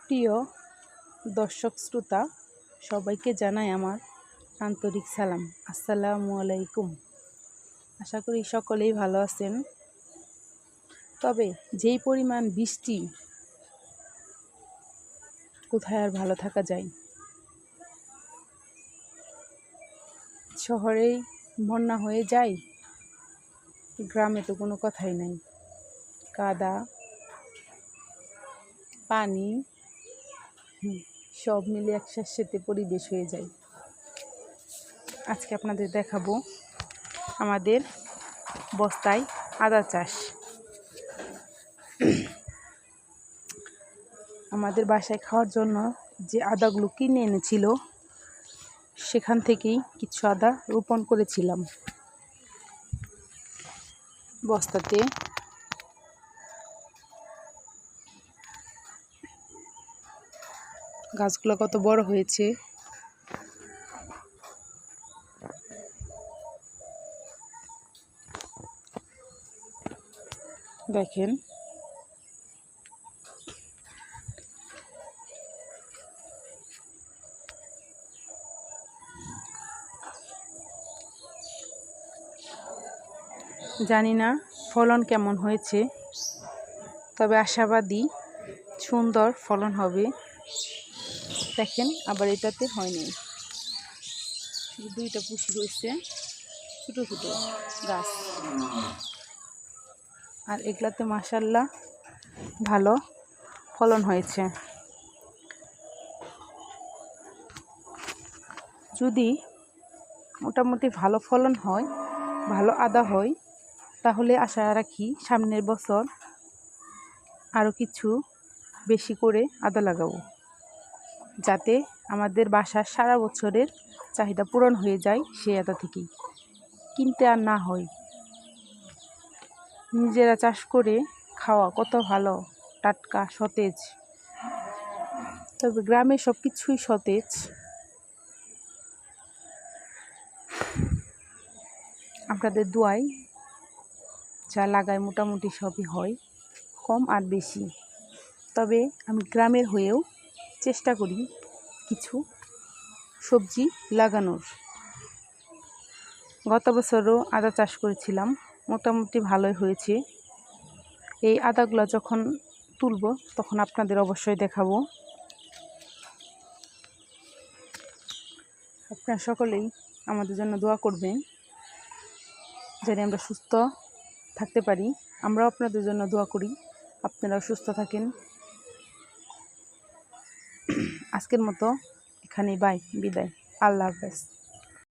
প্রিয় দর্শক শ্রোতা সবাইকে জানাই আমার আন্তরিক সালাম। আসসালামু আলাইকুম। আশা করি সকলেই ভালো আছেন। তবে যেই পরিমাণ বৃষ্টি, কোথায় আর ভালো থাকা যায়। শহরেই বন্যা হয়ে যায়, গ্রামে তো কোনো কথাই নাই। কাদা, পানি সব মিলে একসাথে পরিবেশ হয়ে যায়। আজকে আপনাদের দেখাবো আমাদের বস্তায় আদা চাষ। আমাদের বাসায় খাওয়ার জন্য যে আদাগুলো কিনে এনেছিল, সেখান থেকেই কিছু আদা রোপণ করেছিলাম বস্তাতে। গাছগুলো কত বড় হয়েছে, দেখেন। জানি না ফলন কেমন হয়েছে, তবে আশাবাদী সুন্দর ফলন হবে। দেখেন, আবার এটাতে হয়নি, দুইটা পুষি হয়েছে, ছোটো ছোটো গাছ। আর এগুলাতে মাশাআল্লাহ ভালো ফলন হয়েছে। যদি মোটামুটি ভালো ফলন হয়, ভালো আদা হয়, তাহলে আশা রাখি সামনের বছর আরও কিছু বেশি করে আদা লাগাবো, যাতে আমাদের বাসার সারা বছরের চাহিদা পূরণ হয়ে যায় সেই আদা থেকেই, কিনতে আর না হয়। নিজেরা চাষ করে খাওয়া কত ভালো, টাটকা সতেজ। তবে গ্রামে সব কিছুই সতেজ। আপনাদের দোয়ায় যা লাগায় মোটামুটি সবই হয়, কম আর বেশি। তবে আমি গ্রামের হয়েও চেষ্টা করি কিছু সবজি লাগানোর। গত বছরও আদা চাষ করেছিলাম, মোটামুটি ভালোই হয়েছে। এই আদাগুলো যখন তুলব তখন আপনাদের অবশ্যই দেখাবো। আপনারা সকলেই আমাদের জন্য দোয়া করবেন, যেন আমরা সুস্থ থাকতে পারি। আমরাও আপনাদের জন্য দোয়া করি, আপনারাও সুস্থ থাকেন। আজকের মতো এখানেই বিদায়। আল্লাহ হাফেজ।